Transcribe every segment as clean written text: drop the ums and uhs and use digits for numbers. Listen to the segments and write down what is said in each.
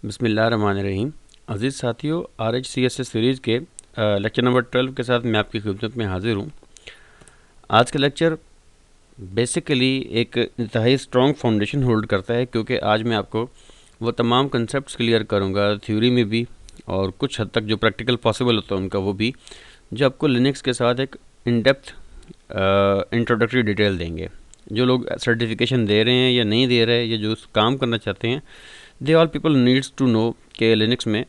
बिस्मिल्लाहिर्रहमानिर्रहीम। अज़ीज़ साथियों, RHCSS series के लेक्चर नंबर 12 के साथ मैं आपकी खिदमत में हाज़िर हूँ। आज का लेक्चर बेसिकली एक इंतहाई स्ट्रॉन्ग फाउंडेशन होल्ड करता है, क्योंकि आज मैं आपको वो तमाम कंसेप्ट्स क्लियर करूँगा, थ्योरी में भी और कुछ हद तक जो प्रैक्टिकल पॉसिबल होता है उनका वो भी, जो आपको लिनक्स के साथ एक इन डेप्थ इंट्रोडक्टरी डिटेल देंगे। जो लोग सर्टिफिकेशन दे रहे हैं या नहीं दे रहे, या जो काम करना चाहते हैं, they all people needs to know कि लिनक्स में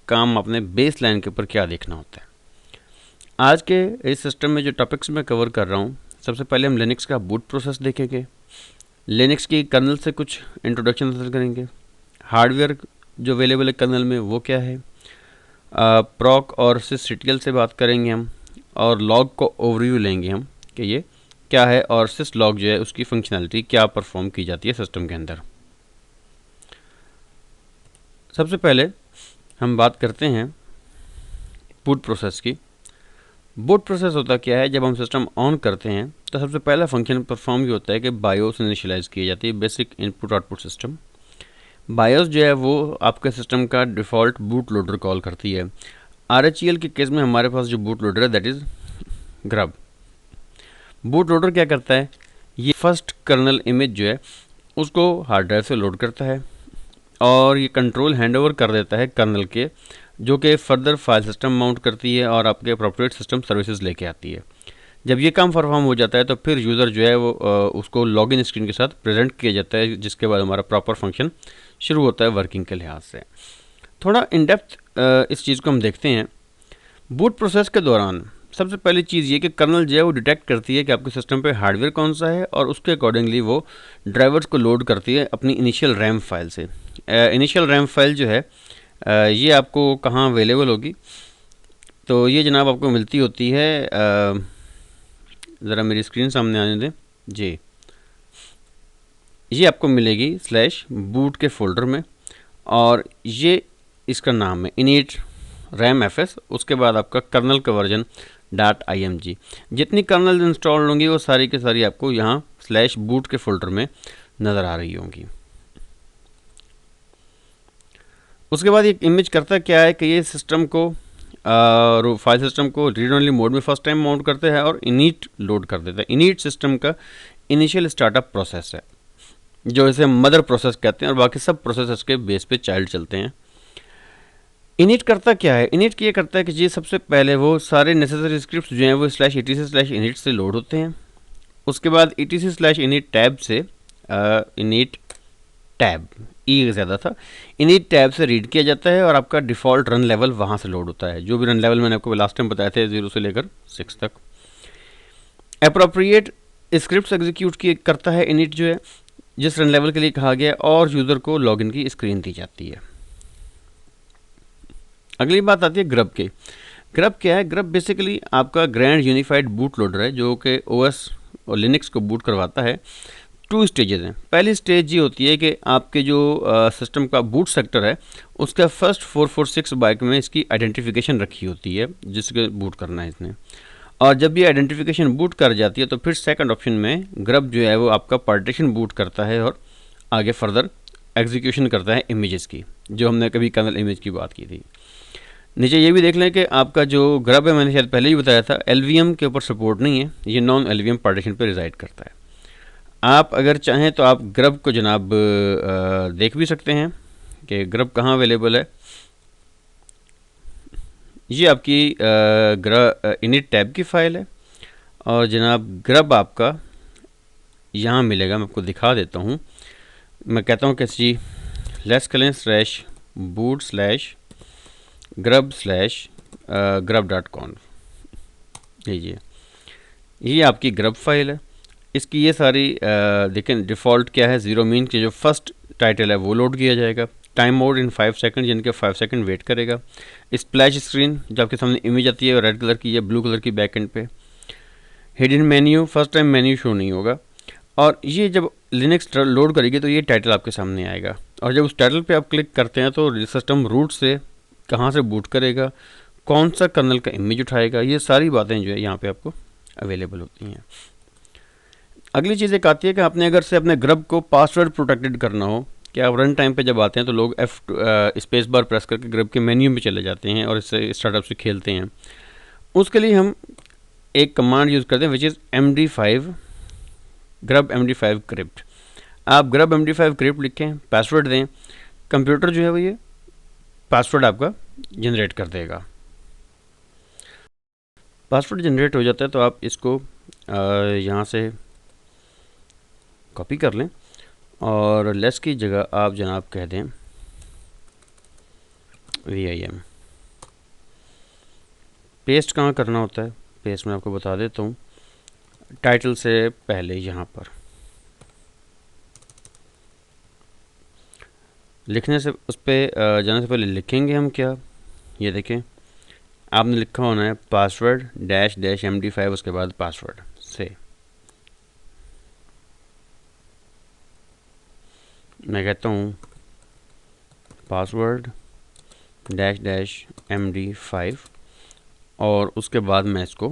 काम अपने बेस लाइन के ऊपर क्या देखना होता है। आज के इस सिस्टम में जो टॉपिक्स मैं कवर कर रहा हूँ, सबसे पहले हम लिनक्स का बूट प्रोसेस देखेंगे, लिनक्स की कर्नल से कुछ इंट्रोडक्शन हासिल करेंगे, हार्डवेयर जो अवेलेबल है कर्नल में वो क्या है, प्रॉक और सिससीटीएल से बात करेंगे हम, और लॉग को ओवरव्यू लेंगे हम कि ये क्या है, और सिस लॉग जो है उसकी फंक्शनैलिटी क्या परफॉर्म की जाती है सिस्टम के अंदर। सबसे पहले हम बात करते हैं बूट प्रोसेस की। बूट प्रोसेस होता क्या है, जब हम सिस्टम ऑन करते हैं तो सबसे पहला फंक्शन परफॉर्म ये होता है कि बायोस इनिशियलाइज की जाती है, basic input output system. BIOS जो है वो आपके सिस्टम का डिफ़ॉल्ट बूट लोडर कॉल करती है। RHEL के केस में हमारे पास जो बूट लोडर है that is grub. Boot loader क्या करता है, ये फर्स्ट कर्नल इमेज जो है उसको हार्ड ड्राइव से लोड करता है और ये कंट्रोल हैंडओवर कर देता है कर्नल के, जो कि फर्दर फाइल सिस्टम माउंट करती है और आपके अप्रोप्रिएट सिस्टम सर्विसेज लेके आती है। जब ये काम परफॉर्म हो जाता है तो फिर यूज़र जो है वो उसको लॉगिन स्क्रीन के साथ प्रेजेंट किया जाता है, जिसके बाद हमारा प्रॉपर फंक्शन शुरू होता है वर्किंग के लिहाज से। थोड़ा इन डेप्थ इस चीज़ को हम देखते हैं। बूट प्रोसेस के दौरान सबसे पहली चीज़ ये कि कर्नल जो है वो डिटेक्ट करती है कि आपके सिस्टम पे हार्डवेयर कौन सा है, और उसके अकॉर्डिंगली वो ड्राइवर्स को लोड करती है अपनी इनिशियल रैम फाइल से। इनिशियल रैम फाइल जो है ये आपको कहाँ अवेलेबल होगी, तो ये जनाब आपको मिलती होती है, ज़रा मेरी स्क्रीन सामने आने दें जी, ये आपको मिलेगी स्लैश बूट के फोल्डर में, और ये इसका नाम है इनिट रैम FS। उसके बाद आपका कर्नल का वर्जन .img। जितनी कर्नल इंस्टॉल होंगी वो सारी की सारी आपको यहाँ स्लैश बूट के फोल्डर में नज़र आ रही होंगी। उसके बाद ये इमेज करता क्या है कि ये सिस्टम को फाइल सिस्टम को रीड ओनली मोड में फर्स्ट टाइम माउंट करते हैं और इनिट लोड कर देता है। इनिट सिस्टम का इनिशियल स्टार्टअप प्रोसेस है, जो इसे मदर प्रोसेस कहते हैं, और बाकी सब प्रोसेस इसके बेस पे चाइल्ड चलते हैं। इनिट करता क्या है, इनिट ये करता है कि जी सबसे पहले वो सारे नेसेसरी स्क्रिप्ट जो हैं वो /etc/init से लोड होते हैं। उसके बाद etc/init टैब से इनिट टैब ज़्यादा था, इनिट टैब से रीड किया जाता है और आपका डिफ़ॉल्ट रन लेवल वहाँ से लोड होता है। जो भी रन लेवल मैंने आपको लास्ट टाइम बताए थे 0 से लेकर 6 तक। अप्रोप्रिएट स्क्रिप्ट एग्जीक्यूट की करता है इनिट जो है, जिस रन लेवल के लिए कहा गया, और यूज़र को लॉगिन की स्क्रीन दी जाती है। अगली बात आती है ग्रब की। ग्रब क्या है, ग्रब बेसिकली आपका ग्रैंड यूनिफाइड बूट लोडर है, जो कि OS और लिनक्स को बूट करवाता है। 2 स्टेजेस हैं। पहली स्टेज ये होती है कि आपके जो सिस्टम का बूट सेक्टर है उसका फर्स्ट 446 बाइट में इसकी आइडेंटिफिकेशन रखी होती है, जिसके बूट करना है इसने, और जब ये आइडेंटिफिकेशन बूट कर जाती है तो फिर सेकंड ऑप्शन में ग्रब जो है वो आपका पार्टीशन बूट करता है और आगे फर्दर एग्जीक्यूशन करता है इमेजेस की, जो हमने कभी कर्नल इमेज की बात की थी। नीचे ये भी देख लें कि आपका जो ग्रब है, मैंने शायद पहले ही बताया था, LVM के ऊपर सपोर्ट नहीं है, ये नॉन LVM पार्टीशन पर रिजाइड करता है। आप अगर चाहें तो आप ग्रब को जनाब देख भी सकते हैं कि ग्रब कहाँ अवेलेबल है। ये आपकी इनिट टैब की फ़ाइल है, और जनाब ग्रब आपका यहाँ मिलेगा। मैं आपको दिखा देता हूँ। मैं कहता हूँ कि जी लेट्स करें /boot/grub/grub.conf। लीजिए, ये आपकी ग्रब फाइल है। इसकी ये सारी देखें डिफ़ॉल्ट क्या है, 0 मीन के जो फर्स्ट टाइटल है वो लोड किया जाएगा। टाइम मोड इन 5 सेकंड, यानी कि 5 सेकंड वेट करेगा। स्प्लैश स्क्रीन जो आपके सामने इमेज आती है रेड कलर की या ब्लू कलर की बैक एंड पे। Hidden menu, first time menu show नहीं होगा, और ये जब लिनक्स लोड करेगी तो ये टाइटल आपके सामने आएगा, और जब उस टाइटल पे आप क्लिक करते हैं तो सिस्टम रूट से कहाँ से बूट करेगा, कौन सा कर्नल का इमेज उठाएगा, ये सारी बातें जो है यहाँ पे आपको अवेलेबल होती हैं। अगली चीज़ एक आती है कि आपने अगर से अपने ग्रब को पासवर्ड प्रोटेक्टेड करना हो कि आप रन टाइम पे जब आते हैं तो लोग स्पेस बार प्रेस करके ग्रब के मेन्यू में चले जाते हैं और इससे स्टार्टअप से खेलते हैं। उसके लिए हम एक कमांड यूज़ करते हैं which is MD5 grub MD5 crypt. आप ग्रब MD5 क्रिप्ट लिखें, पासवर्ड दें, कंप्यूटर जो है वो ये पासवर्ड आपका जनरेट कर देगा। पासवर्ड जनरेट हो जाता है तो आप इसको यहाँ से कॉपी कर लें और लेस की जगह आप जनाब कह दें VIM। पेस्ट कहाँ करना होता है, पेस्ट मैं आपको बता देता हूँ, टाइटल से पहले यहाँ पर लिखने से उस पर जाने से पहले लिखेंगे हम क्या, ये देखें आपने लिखा होना है पासवर्ड -- MD5 उसके बाद पासवर्ड से। मैं कहता हूँ पासवर्ड -- MD5 और उसके बाद मैं इसको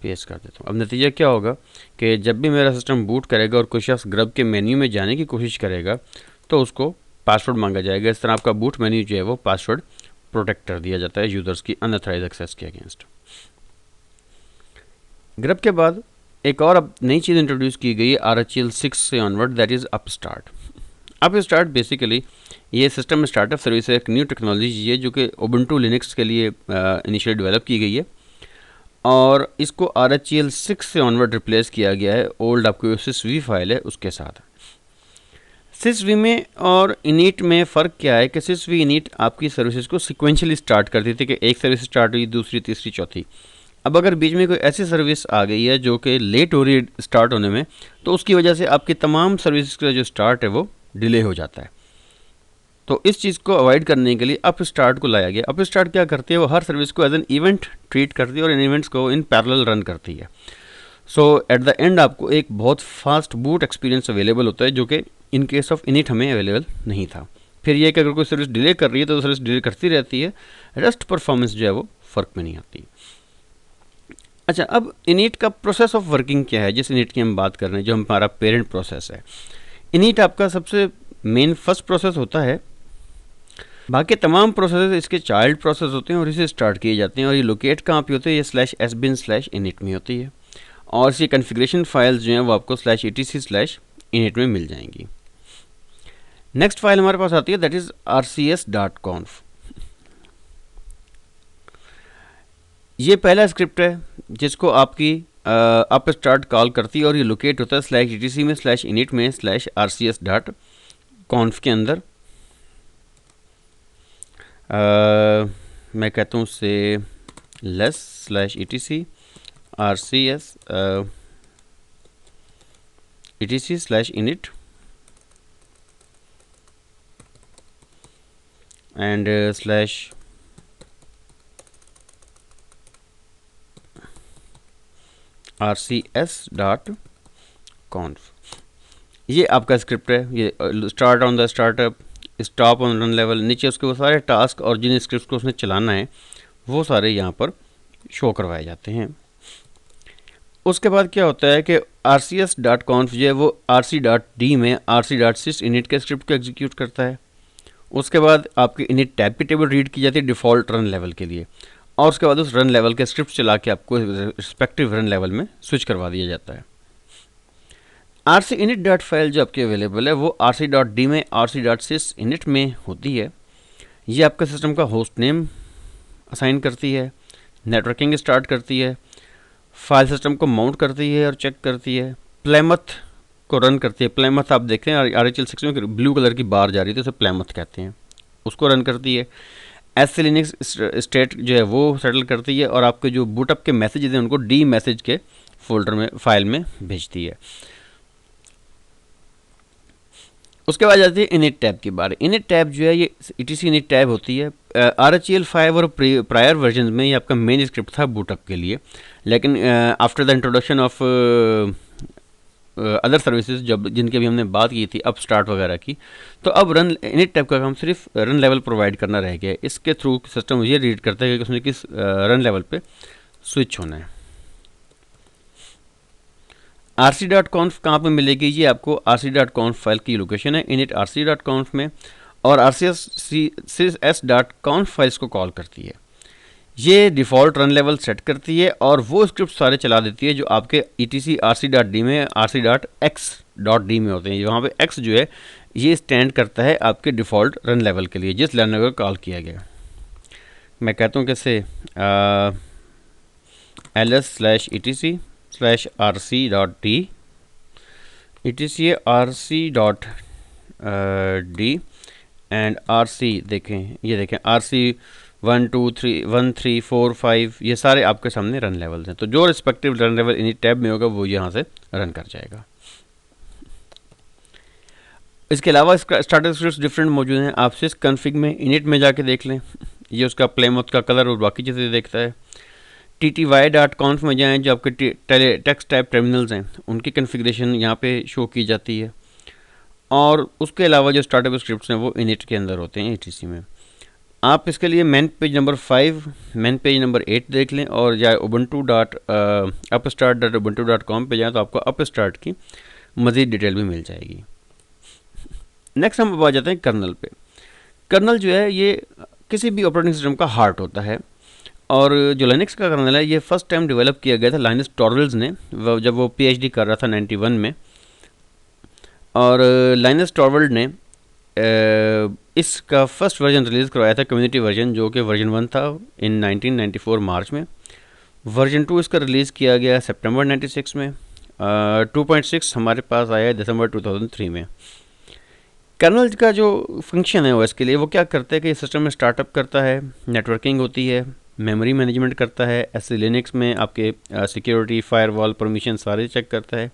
पेस्ट कर देता हूँ। अब नतीजा क्या होगा कि जब भी मेरा सिस्टम बूट करेगा और कोई शख्स ग्रब के मेन्यू में जाने की कोशिश करेगा तो उसको पासवर्ड मांगा जाएगा। इस तरह आपका बूट मेन्यू जो है वो पासवर्ड प्रोटेक्ट कर दिया जाता है यूज़र्स की अनऑथराइज एक्सेस के अगेंस्ट। ग्रब के बाद एक और अब नई चीज़ इंट्रोड्यूस की गई है RHEL 6 से onward, that is upstart. Upstart basically ये सिस्टम स्टार्टअप सर्विस है, एक न्यू टेक्नोलॉजी है जो कि उबुंटू लिनक्स के लिए इनिशियली डेवलप की गई है और इसको RHEL 6 से ऑनवर्ड रिप्लेस किया गया है ओल्ड आपको sysv फाइल है उसके साथ। sysv में और इनिट में फ़र्क क्या है कि sysv इनिट आपकी सर्विसेज को सिक्वेंशली स्टार्ट करती थी कि एक सर्विस स्टार्ट हुई, दूसरी, तीसरी, चौथी। अब अगर बीच में कोई ऐसी सर्विस आ गई है जो कि लेट हो रही है स्टार्ट होने में तो उसकी वजह से आपकी तमाम सर्विस का जो स्टार्ट है वो डिले हो जाता है। तो इस चीज़ को अवॉइड करने के लिए अप स्टार्ट को लाया गया। अप स्टार्ट क्या करती है, वो हर सर्विस को एज एन इवेंट ट्रीट करती है और इन इवेंट्स को इन पैरेलल रन करती है। सो एट द एंड आपको एक बहुत फास्ट बूट एक्सपीरियंस अवेलेबल होता है जो कि इन केस ऑफ इनिट हमें अवेलेबल नहीं था। फिर ये कि अगर कोई सर्विस डिले कर रही है तो सर्विस डिले करती रहती है, रेस्ट परफॉर्मेंस जो है वो फ़र्क में नहीं आती। अच्छा, अब इनिट का प्रोसेस ऑफ वर्किंग क्या है, जिस इनिट की हम बात कर रहे हैं जो हमारा पेरेंट प्रोसेस है। इनिट आपका सबसे मेन फर्स्ट प्रोसेस होता है, बाकी तमाम प्रोसेस इसके चाइल्ड प्रोसेस होते हैं और इसे स्टार्ट किए जाते हैं और ये लोकेट कहाँ पे होते हैं, ये /sbin/init में होती है और इसकी कन्फिग्रेशन फाइल्स जो हैं वो आपको /etc/init में मिल जाएंगी। नेक्स्ट फाइल हमारे पास आती है दैट इज़ rcs.conf। ये पहला स्क्रिप्ट है जिसको आपकी अप स्टार्ट कॉल करती है और ये लोकेट होता है /etc में /init में /rcs.conf के अंदर। मैं कहता हूँ से less /etc rcs etc/init and /rcs.conf। ये आपका स्क्रिप्ट है। ये start on the startup, stop on run level, नीचे उसके वो सारे टास्क और जिन स्क्रिप्ट को उसने चलाना है वो सारे यहाँ पर शो करवाए जाते हैं। उसके बाद क्या होता है कि rcs.conf जो है वो rc.d में rc.sys init के स्क्रिप्ट को एग्जीक्यूट करता है। उसके बाद आपकी इनिट टैब की टेबल रीड की जाती है डिफ़ॉल्ट रन लेवल के लिए और उसके बाद उस रन लेवल के स्क्रिप्ट चला के आपको रिस्पेक्टिव रन लेवल में स्विच करवा दिया जाता है। rcinit फाइल जो आपकी अवेलेबल है वो rc.d में rc.sys init में होती है। ये आपका सिस्टम का होस्ट नेम असाइन करती है, नेटवर्किंग स्टार्ट करती है, फाइल सिस्टम को माउंट करती है और चेक करती है, प्लेमथ को रन करती है। प्लेमथ आप देख रहे हैं RHEL 6 में ब्लू कलर की बार जा रही है तो उसे प्लेमथ कहते हैं, उसको रन करती है। SC लिनक्स स्टेट जो है वो सेटल करती है और आपके जो बूटअप के मैसेजेस हैं उनको डी मैसेज के फोल्डर में फाइल में भेजती है। उसके बाद जाती है इनिट टैब की बारी। इनिट टैब जो है ये etc इनिट टैब होती है। RHEL 5 और प्रायर वर्जन में ये आपका मेन स्क्रिप्ट था बूटअप के लिए, लेकिन after the introduction of other services जब जिनकी अभी हमने बात की थी अप स्टार्ट वगैरह की, तो अब रन इनिट टैब का काम सिर्फ रन लेवल प्रोवाइड करना रह गया है। इसके थ्रू सिस्टम ये रीड करता है कि उसने किस रन लेवल पे स्विच होना है। rc.conf कहाँ पे मिलेगी? ये आपको rc.conf फाइल की लोकेशन है init rc.conf में, और rcs.conf फाइल्स को कॉल करती है। ये डिफ़ॉल्ट रन लेवल सेट करती है और वो स्क्रिप्ट सारे चला देती है जो आपके etc rc.d में rc.x.d में होते हैं। वहाँ पे x जो है ये स्टैंड करता है आपके डिफ़ॉल्ट रन लेवल के लिए जिस रन लेवल कॉल किया गया। मैं कहता हूँ कैसे, ls/etc/rc.d, etc rc.d and rc देखें, ये देखें rc 1 2 3 1 3 4 5, ये सारे आपके सामने रन लेवल्स हैं। तो जो रिस्पेक्टिव रन लेवल इन्हीं टैब में होगा वो यहाँ से रन कर जाएगा। इसके अलावा स्टार्टर स्क्रिप्ट्स डिफरेंट मौजूद हैं। आप सिस्क कॉन्फ़िग में इनिट में जाके देख लें, ये उसका प्लेमथ का कलर और बाकी चीज़ें देखता है। tty.conf में जाएं, जो आपके टेक्स्ट टाइप टर्मिनल्स हैं उनकी कन्फिग्रेशन यहाँ पे शो की जाती है। और उसके अलावा जो स्टार्टअप स्क्रिप्ट्स हैं वो इनिट के अंदर होते हैं etc में। आप इसके लिए man page number 5, man page number 8 देख लें और या ubuntu.upstart.ubuntu.com पे जाएँ तो आपको अपस्टार्ट की मज़ीद डिटेल भी मिल जाएगी। नेक्स्ट हम आ जाते हैं कर्नल पे। कर्नल जो है ये किसी भी ऑपरेटिंग सिस्टम का हार्ट होता है, और जो लिनक्स का कर्नल है ये फर्स्ट टाइम डेवलप किया गया था लाइनस टॉरवल्ड्स ने जब वो PhD कर रहा था 91 में। और लाइनस टॉरवल्ड ने इसका फर्स्ट वर्जन रिलीज़ करवाया था, कम्युनिटी वर्जन, जो कि वर्जन 1 था इन 1994 मार्च में। वर्जन 2 इसका रिलीज़ किया गया सितंबर 96 में। 2.6 हमारे पास आया है दिसंबर 2003 में। कर्नल का जो फंक्शन है OS के लिए वो क्या करता है कि सिस्टम में स्टार्टअप करता है, नेटवर्किंग होती है, मेमोरी मैनेजमेंट करता है, ऐसे लिनक्स में आपके सिक्योरिटी, फायरवॉल, परमिशन सारे चेक करता है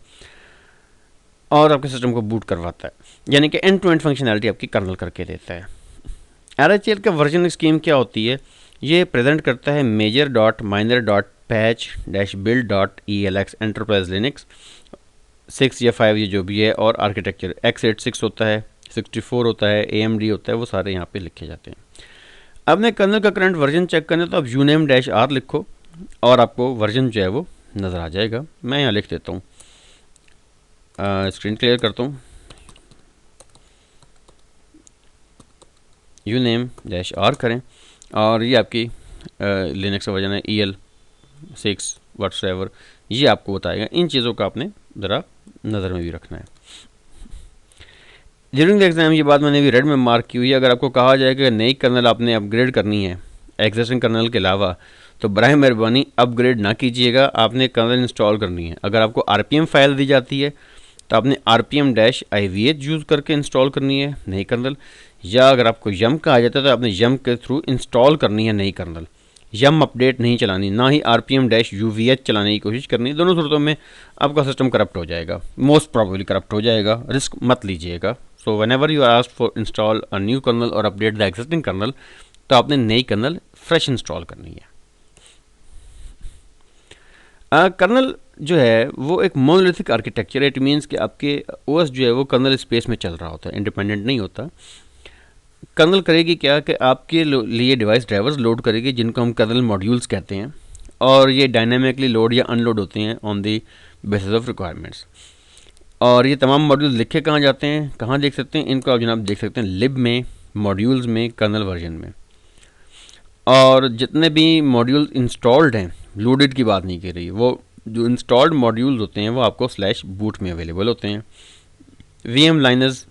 और आपके सिस्टम को बूट करवाता है। यानी कि एंड टू एंड फंक्शनैलिटी आपकी कर्नल करके देता है। RHEL का वर्जन स्कीम क्या होती है? ये प्रेजेंट करता है major.minor.patch-build.elx एंटरप्राइज लिनक्स 6 या 5 ये जो भी है, और आर्किटेक्चर x86 होता है, 64 होता है, AMD होता है, वो सारे यहाँ पे लिखे जाते हैं। आपने कर्नल का करंट वर्जन चेक करना है तो आप uname-r लिखो और आपको वर्जन जो है वो नज़र आ जाएगा। मैं यहाँ लिख देता हूँ, स्क्रीन क्लियर करता हूँ, uname-r करें और ये आपकी लिनक्स का वर्जन है EL6 व्हाट्सएवर, ये आपको बताएगा। इन चीज़ों का आपने ज़रा नज़र में भी रखना है। ड्यूरिंग द एग्ज़ाम ये बात मैंने भी रेड में मार्क की हुई है। अगर आपको कहा जाए कि नई कर्नल आपने अपग्रेड करनी है एग्जिस्टिंग कर्नल के अलावा, तो बराए मेहरबानी अपग्रेड ना कीजिएगा, आपने कर्नल इंस्टॉल करनी है। अगर आपको RPM फाइल दी जाती है तो आपने RPM-IVH यूज़ करके इंस्टॉल करनी है नई कर्नल, या अगर आपको यम कहा जाता है तो आपने यम के थ्रू इंस्टॉल करनी है नई कर्नल। यम अपडेट नहीं चलानी, ना ही RPM-UVH चलाने की कोशिश करनी। दोनों सूरतों में आपका सिस्टम करप्ट हो जाएगा, मोस्ट प्रॉबेबली करप्ट हो जाएगा, रिस्क मत लीजिएगा। So whenever you are asked for install a new kernel और अपडेट द एग्जिस्टिंग कर्नल, तो आपने नई कर्नल फ्रेश इंस्टॉल करनी है। कर्नल जो है वो एक मोनोलिथिक आर्किटेक्चर है। इट मीन्स कि आपके OS जो है वो कर्नल स्पेस में चल रहा होता है, इंडिपेंडेंट नहीं होता। कर्नल करेगी क्या कि आपके लिए डिवाइस ड्राइवर्स लोड करेगी जिनको हम कर्नल मॉड्यूल्स कहते हैं, और ये डायनामिकली लोड या अनलोड होते हैं on the basis of requirements. और ये तमाम मॉड्यूल्स लिखे कहाँ जाते हैं, कहाँ देख सकते हैं इनको? आप जनाब देख सकते हैं लिब में, मॉड्यूल्स में, कर्नल वर्जन में। और जितने भी मॉड्यूल इंस्टॉल्ड हैं, लोडेड की बात नहीं कर रही, वो जो इंस्टॉल्ड मॉड्यूल्स होते हैं वो आपको /boot में अवेलेबल होते हैं। VM लाइनर्स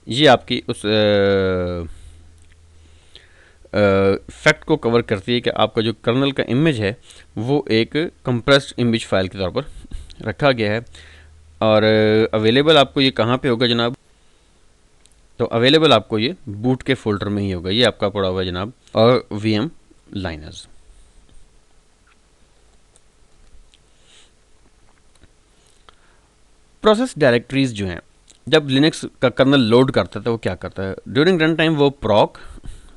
ये आपकी उस फैक्ट को कवर करती है कि आपका जो कर्नल का इमेज है वो एक कंप्रेस्ड इमेज फाइल के तौर पर रखा गया है। और अवेलेबल आपको ये कहाँ पे होगा जनाब? तो अवेलेबल आपको ये बूट के फोल्डर में ही होगा, ये आपका पड़ा हुआ है जनाब, और VM लाइनर्स। प्रोसेस डायरेक्टरीज जो हैं, जब लिनक्स का कर्नल लोड करता है तो वो क्या करता है? ड्यूरिंग रन टाइम वो प्रॉक,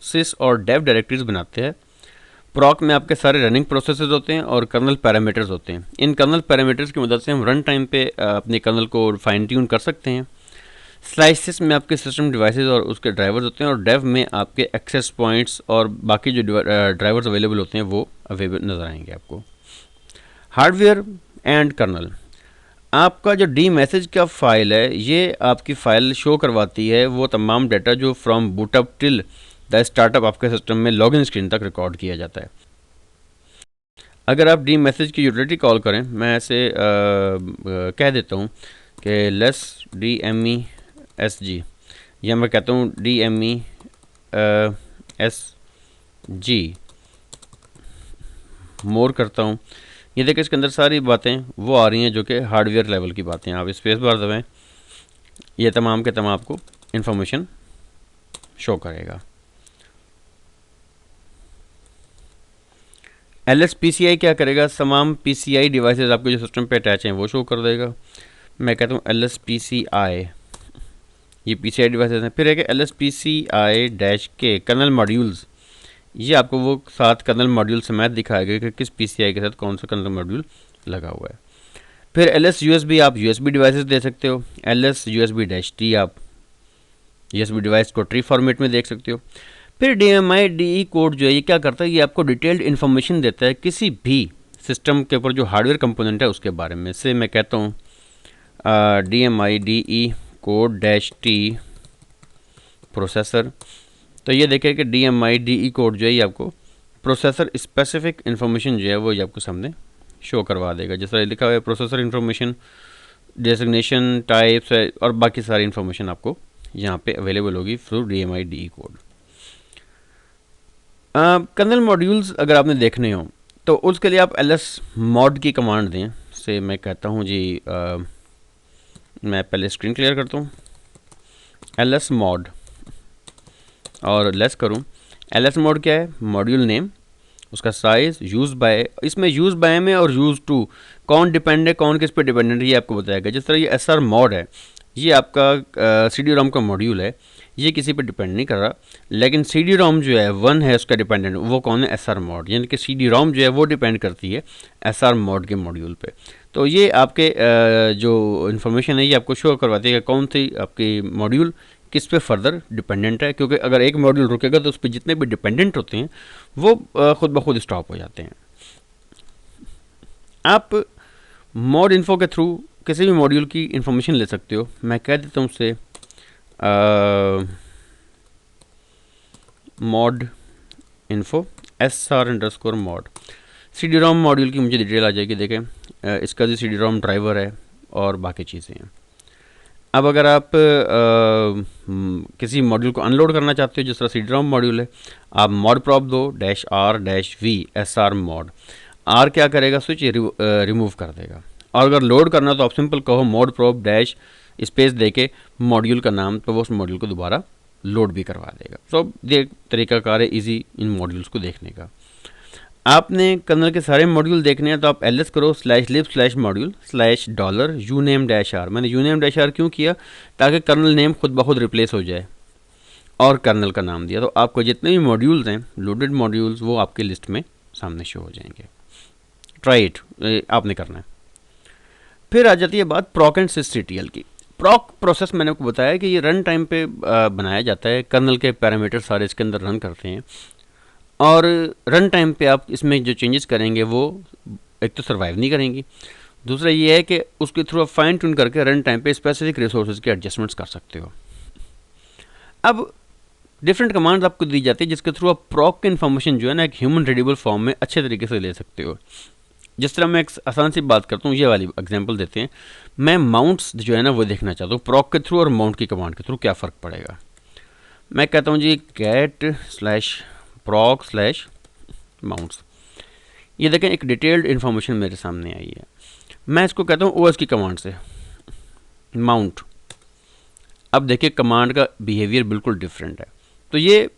सिस और डेव डायरेक्टरीज बनाते हैं। प्रॉक में आपके सारे रनिंग प्रोसेसेस होते हैं और कर्नल पैरामीटर्स होते हैं। इन कर्नल पैरामीटर्स की मदद से हम रन टाइम पे अपने कर्नल को फाइन ट्यून कर सकते हैं। स्लाइसिस में आपके सिस्टम डिवाइसेस और उसके ड्राइवर्स होते हैं, और डेव में आपके एक्सेस पॉइंट्स और बाकी जो ड्राइवर्स अवेलेबल होते हैं वो अवेलेबल नज़र आएंगे आपको। हार्डवेयर एंड कर्नल, आपका जो डी मैसेज का फाइल है, ये आपकी फ़ाइल शो करवाती है वो तमाम डाटा जो from boot up till the startup आपके सिस्टम में लॉगिन स्क्रीन तक रिकॉर्ड किया जाता है। अगर आप डी मैसेज की यूटिलिटी कॉल करें, मैं ऐसे कह देता हूँ कि लेस DMESG, या मैं कहता हूँ DMESG मोर करता हूँ। ये देखिए इसके अंदर सारी बातें वो आ रही हैं जो कि हार्डवेयर लेवल की बातें। आप स्पेस बार दबाएं, ये तमाम के तमाम आपको इन्फॉर्मेशन शो करेगा। LSPCI क्या करेगा, तमाम PCI डिवाइसेस आपके जो सिस्टम पे अटैच हैं वो शो कर देगा। मैं कहता हूँ LSPCI, ये PCI डिवाइसेस हैं। फिर है कि LSPCI-K कर्नल मॉड्यूल्स, ये आपको वो 7 कर्नल मॉड्यूल समेत दिखाएगा कि किस PCI के साथ कौन सा कर्नल मॉड्यूल लगा हुआ है। फिर LS-USB, आप USB डिवाइसेस दे सकते हो। LS-USB-T आप USB डिवाइस को ट्री फॉर्मेट में देख सकते हो। फिर DMI-DE कोड जो है ये क्या करता है, ये आपको डिटेल्ड इन्फॉर्मेशन देता है किसी भी सिस्टम के ऊपर जो हार्डवेयर कंपोनेंट है उसके बारे में। से मैं कहता हूँ DMI-DE कोड -T प्रोसेसर, तो ये देखिए कि DMI-DE कोड जो है ये आपको प्रोसेसर स्पेसिफिक इन्फॉर्मेशन जो है वो ये आपको सामने शो करवा देगा। जैसा लिखा हुआ है प्रोसेसर इन्फॉर्मेशन, डेजिग्नेशन, टाइप्स और बाकी सारी इन्फॉर्मेशन आपको यहाँ पे अवेलेबल होगी through DMI-DE code. Colonel modules अगर आपने देखने हो तो उसके लिए आप ls mod की कमांड दें। से मैं कहता हूँ जी मैं पहले स्क्रीन क्लियर करता हूँ, ls mod और लेस करूँ। ls mod क्या है, मॉड्यूल नेम, उसका साइज़, यूज़ बाय, इसमें यूज़ बाय में और यूज़ टू कौन डिपेंड है, कौन किस पे डिपेंडेंट है, ये आपको बताएगा। जिस तरह ये SR mod है, ये आपका CD-ROM का मॉड्यूल है, ये किसी पे डिपेंड नहीं कर रहा, लेकिन CD-ROM जो है 1 है उसका डिपेंडेंट, वो कौन है, SR mod, यानी कि CD-ROM जो है वो डिपेंड करती है SR mod के मॉड्यूल पे। तो ये आपके जो इन्फॉर्मेशन है ये आपको शो करवाती है कि कौन सी आपकी मॉड्यूल किस पे फर्दर डिपेंडेंट है, क्योंकि अगर एक मॉड्यूल रुकेगा तो उस पर जितने भी डिपेंडेंट होते हैं वो खुद ब खुद स्टॉप हो जाते हैं। आप मॉड इन्फो के थ्रू किसी भी मॉड्यूल की इंफॉर्मेशन ले सकते हो। मैं कह देता हूँ उससे mod info SR_mod, CD-ROM module की मुझे डिटेल आ जाएगी। देखें इसका जो CD-ROM ड्राइवर है और बाकी चीज़ें हैं। अब अगर आप किसी मॉड्यूल को अनलोड करना चाहते हो, जिस तरह CD-ROM मॉड्यूल है, आप mod prop दो -R-V SR mod। R क्या करेगा, स्विच रिमूव कर देगा। और अगर लोड करना तो आप सिंपल कहो mod prop डैश स्पेस दे के मॉड्यूल का नाम, तो वो उस मॉड्यूल को दोबारा लोड भी करवा देगा। तो ये तरीकाकार है ईजी इन मॉड्यूल्स को देखने का। आपने कर्नल के सारे मॉड्यूल देखने हैं तो आप ls करो /lib/module $uname-r। मैंने uname-r क्यों किया, ताकि कर्नल नेम खुद ब खुद रिप्लेस हो जाए और कर्नल का नाम दिया, तो आपको जितने भी मॉड्यूल्स हैं लोडेड मॉड्यूल्स वो आपके लिस्ट में सामने शो हो जाएंगे। ट्राई इट, आपने करना है। फिर आ जाती है बात proc एंड sysctl की। proc प्रोसेस मैंने आपको बताया कि ये रन टाइम पे बनाया जाता है, कर्नल के पैरामीटर सारे इसके अंदर रन करते हैं और रन टाइम पे आप इसमें जो चेंजेस करेंगे वो एक तो सर्वाइव नहीं करेंगी, दूसरा ये है कि उसके थ्रू आप फाइन ट्यून करके रन टाइम पे स्पेसिफिक रिसोर्सेज के एडजस्टमेंट्स कर सकते हो। अब डिफरेंट कमांड्स आपको दी जाती है जिसके थ्रू आप proc की इन्फॉर्मेशन जो है ना एक ह्यूमन रीडेबल फॉर्म में अच्छे तरीके से ले सकते हो। जिस तरह मैं एक आसान सी बात करता हूँ, ये वाली एग्जांपल देते हैं। मैं माउंट्स जो है ना वो देखना चाहता हूँ, proc के थ्रू और माउंट की कमांड के थ्रू क्या फ़र्क पड़ेगा। मैं कहता हूँ जी cat/proc/mounts। ये देखें एक डिटेल्ड इन्फॉर्मेशन मेरे सामने आई है। मैं इसको कहता हूँ OS की कमांड से माउंट। अब देखिए कमांड का बिहेवियर बिल्कुल डिफरेंट है। तो ये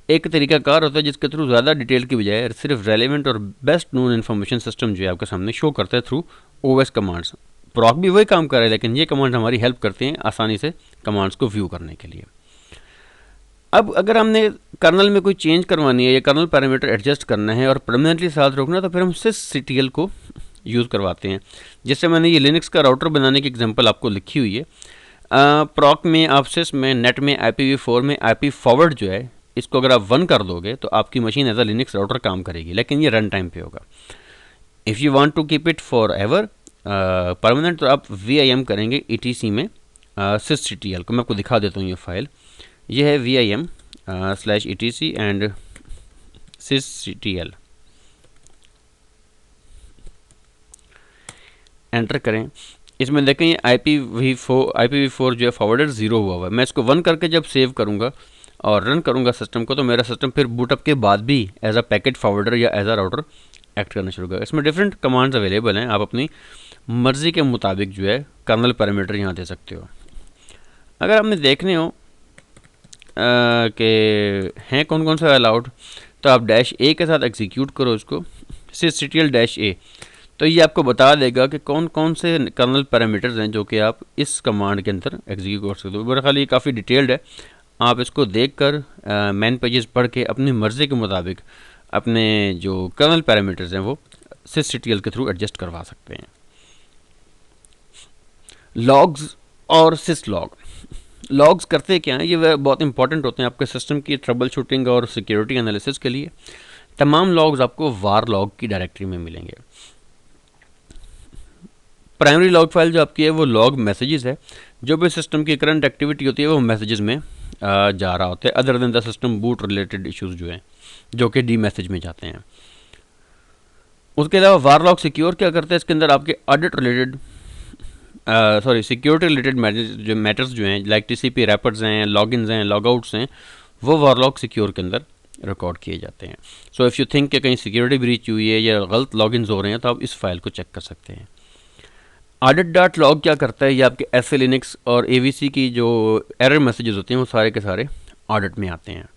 एक तरीका कार होता है जिसके थ्रू ज़्यादा डिटेल की बजाय सिर्फ रेलेवेंट और बेस्ट नोन इन्फॉर्मेशन सिस्टम जो है आपके सामने शो करता है थ्रू OS कमांड्स। proc भी वही काम कर रहा है, लेकिन ये कमांड हमारी हेल्प करते हैं आसानी से कमांड्स को व्यू करने के लिए। अब अगर हमने कर्नल में कोई चेंज करवानी है या कर्नल पैरामीटर एडजस्ट करना है और परमानेंटली साथ रोकना है तो फिर हम sysctl को यूज़ करवाते हैं। जैसे मैंने ये लिनक्स का राउटर बनाने की एग्जांपल आपको लिखी हुई है। proc में आप sys में नेट में IPv4 में IP फॉरवर्ड जो है इसको अगर आप 1 कर दोगे तो आपकी machine as a Linux router काम करेगी, लेकिन ये रन टाइम पे होगा। If you want to keep it forever permanent तो आप VIM करेंगे ETC में sysctl को। मैं आपको दिखा देता हूँ ये फाइल, ये है VIM/etc एंड sysctl। एंटर करें, इसमें देखें ये IPv4 जो है फॉरवर्डर 0 हुआ है। मैं इसको 1 करके जब सेव करूँगा और रन करूँगा सिस्टम को, तो मेरा सिस्टम फिर बूटअप के बाद भी एज अ पैकेट फॉरवर्डर या एज अ राउटर एक्ट करना शुरू करेगा। इसमें डिफरेंट कमांड्स अवेलेबल हैं, आप अपनी मर्ज़ी के मुताबिक जो है कर्नल पैरामीटर यहाँ दे सकते हो। अगर आपने देखने हो कि हैं कौन कौन सा अलाउड, तो आप -a के साथ एग्जीक्यूट करो इसको, sysctl-a, तो ये आपको बता देगा कि कौन कौन से कर्नल पैरामीटर्स हैं जो कि आप इस कमांड के अंदर एग्जीक्यूट कर सकते हो। मेरा ख्याल ये काफ़ी डिटेल्ड है, आप इसको देखकर मैन पेजेस पढ़ के अपनी मर्ज़ी के मुताबिक अपने जो कर्नल पैरामीटर्स हैं वो sysctl के थ्रू एडजस्ट करवा सकते हैं। लॉग्स और syslog, लॉग्स करते क्या हैं, ये बहुत इंपॉर्टेंट होते हैं आपके सिस्टम की ट्रबल शूटिंग और सिक्योरिटी एनालिसिस के लिए। तमाम लॉग्स आपको var log की डायरेक्टरी में मिलेंगे। प्राइमरी लॉग फाइल जो आपकी है वो लॉग मैसेजेस है, जो भी सिस्टम की करंट एक्टिविटी होती है वो मैसेजेस में जा रहा होता है, other than the system boot related issues जो हैं जो कि डी मैसेज में जाते हैं। उसके अलावा वार लॉग सिक्योर क्या करता है, इसके अंदर आपके audit related security related matters जो हैं, लाइक TCP रैपर्स हैं, लॉगिन्स हैं, लॉगआउट्स हैं, वो वार लॉग सिक्योर के अंदर रिकॉर्ड किए जाते हैं। सो इफ़ यू थिंक कि कहीं सिक्योरिटी ब्रीच हुई है या गलत लॉगिन्स हो रहे हैं, तो आप इस फाइल को चेक कर सकते हैं। audit.log क्या करता है, ये आपके SE लिनक्स और AVC की जो एरर मैसेजेस होते हैं वो सारे के सारे ऑडिट में आते हैं।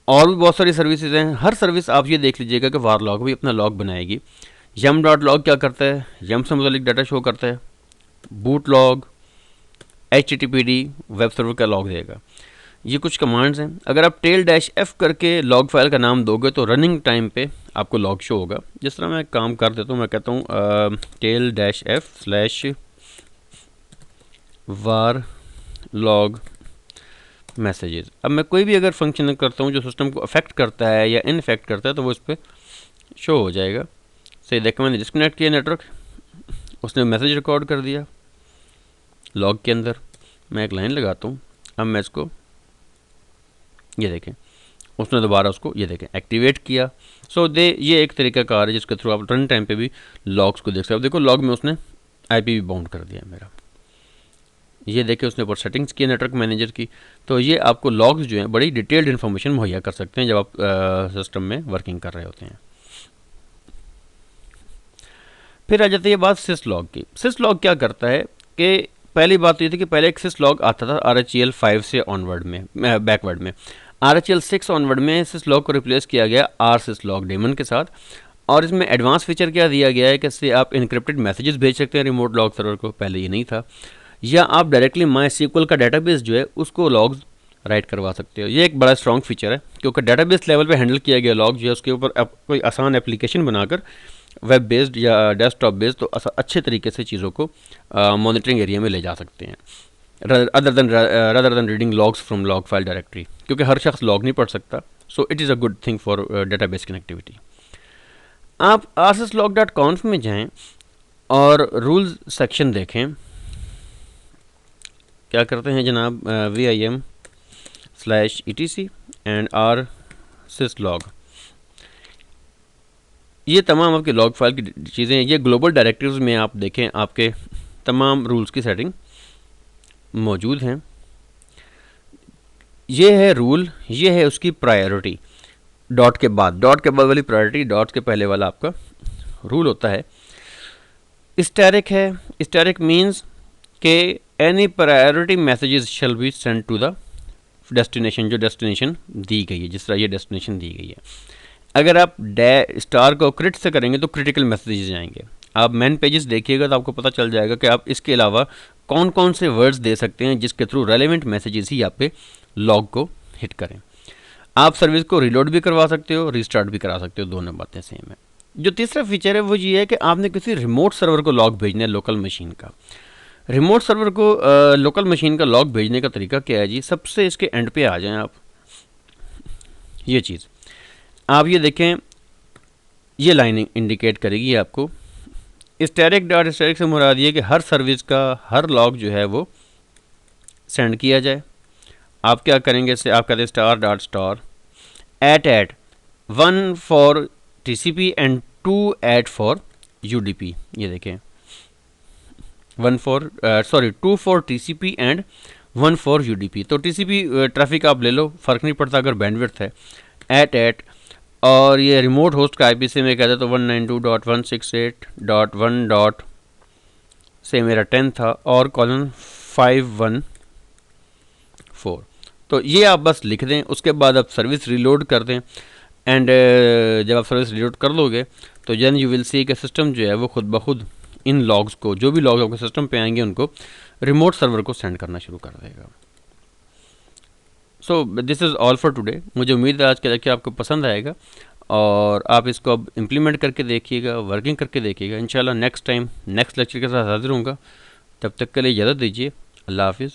और भी बहुत सारी सर्विसेज हैं, हर सर्विस आप ये देख लीजिएगा कि वार लॉग भी अपना लॉग बनाएगी। yum.log क्या करता है, yum से मुतालिक डाटा शो करता है। Boot log, HTTPD web server का लॉग देगा। ये कुछ कमांड्स हैं, अगर आप टेल-f करके लॉग फाइल का नाम दोगे तो रनिंग टाइम पे आपको लॉग शो होगा। जिस तरह मैं काम कर देता हूँ, मैं कहता हूँ tel-f/var log मैसेजेस। अब मैं कोई भी अगर फंक्शन करता हूँ जो सिस्टम को अफेक्ट करता है या इनफेक्ट करता है, तो वो इस पर शो हो जाएगा। सही देखो, मैंने डिस्कनेक्ट किया नेटवर्क, उसने मैसेज रिकॉर्ड कर दिया लॉग के अंदर। मैं एक लाइन लगाता हूँ, अब मैं इसको ये देखें, उसने दोबारा उसको ये देखें एक्टिवेट किया। ये एक तरीका कार है जिसके थ्रू आप रन टाइम पे भी लॉग्स को देख सकते हो। देखो लॉग में उसने IPv बाउंड कर दिया मेरा, ये देखें उसने ऊपर सेटिंग्स की नेटवर्क मैनेजर की। तो ये आपको लॉग्स जो हैं बड़ी डिटेल्ड इन्फॉर्मेशन मुहैया कर सकते हैं जब आप सिस्टम में वर्किंग कर रहे होते हैं। फिर आ जाती है बात syslog की। syslog क्या करता है कि पहली बात तो ये थी कि पहले एक syslog आता था RHEL 5 से ऑनवर्ड में, बैकवर्ड में। RHEL 6 ऑनवर्ड में syslog को रिप्लेस किया गया rsyslog डेमन के साथ। और इसमें एडवांस फीचर क्या दिया गया है कि इससे आप इनक्रिप्टेड मैसेजेस भेज सकते हैं रिमोट लॉग सर्वर को, पहले ये नहीं था। या आप डायरेक्टली MySQL का डेटाबेस जो है उसको लॉग्स राइट करवा सकते हो। ये एक बड़ा स्ट्रॉन्ग फीचर है, क्योंकि डेटाबेस लेवल पे हैंडल किया गया लॉग जो है उसके ऊपर कोई आसान एप्लीकेशन बनाकर वेब बेस्ड या डेस्कटॉप बेस्ड तो अच्छे तरीके से चीज़ों को मॉनिटरिंग एरिया में ले जा सकते हैं, rather than reading logs from log file directory, क्योंकि हर शख्स लॉग नहीं पढ़ सकता। So it is a good thing for database connectivity. आप rsyslog.conf में जाएं और रूल्स सेक्शन देखें। क्या करते हैं जनाब, VIM/etc एंड rsyslog, ये तमाम आपके लॉग फाइल की चीज़ें हैं। ये ग्लोबल डायरेक्टरीज में आप देखें आपके तमाम रूल्स की सेटिंग मौजूद हैं। ये है रूल, ये है उसकी प्रायोरिटी। डॉट के बाद वाली प्रायोरिटी, डॉट के पहले वाला आपका रूल होता है। स्टैटिक है, स्टैटिक मीन्स के any priority messages shall be send to the destination, जो डेस्टिनेशन दी गई है, जिस तरह ये डेस्टिनेशन दी गई है। अगर आप स्टार को क्रिट से करेंगे तो क्रिटिकल मैसेजेस जाएंगे। आप मैन पेजेस देखिएगा तो आपको पता चल जाएगा कि आप इसके अलावा कौन कौन से वर्ड्स दे सकते हैं जिसके थ्रू रेलेवेंट मैसेजेस ही आप पे लॉग को हिट करें। आप सर्विस को रिलोड भी करवा सकते हो, रीस्टार्ट भी करा सकते हो, दोनों बातें सेम है। जो तीसरा फीचर है वो ये है कि आपने किसी रिमोट सर्वर को लॉग भेजना है लोकल मशीन का। रिमोट सर्वर को लोकल मशीन का लॉग भेजने का तरीका क्या है जी, सबसे इसके एंड पे आ जाएं आप। ये चीज़ आप ये देखें, ये लाइन इंडिकेट करेगी आपको स्टैटिक डॉट स्टैटिक से मुराद ये कि हर सर्विस का हर लॉग जो है वो सेंड किया जाए। आप क्या करेंगे, इससे आप कहते हैं star dot star at 1 for TCP and 2 at for UDP। ये देखें 2 for TCP and 1 for UDP। तो TCP ट्रैफिक आप ले लो, फ़र्क नहीं पड़ता अगर बैंडविड्थ है। एट और ये रिमोट होस्ट का IPC में कहते तो 192.168.1. से मेरा 10 था और कॉलन 514। तो ये आप बस लिख दें, उसके बाद आप सर्विस रिलोड कर दें एंड जब आप सर्विस रिलोड कर लोगे तो देन यू विल सी कि सिस्टम जो है वो खुद ब खुद इन लॉग्स को, जो भी लॉग आपके सिस्टम पे आएंगे उनको रिमोट सर्वर को सेंड करना शुरू कर देगा। So this is all for today. मुझे उम्मीद है आज के लेक्चर आपको पसंद आएगा और आप इसको अब इम्प्लीमेंट करके देखिएगा, वर्किंग करके देखिएगा। इंशाल्लाह नेक्स्ट टाइम नेक्स्ट लेक्चर के साथ हाजिर होऊंगा। तब तक के लिए इजाज़त दीजिए। अल्लाह हाफिज़।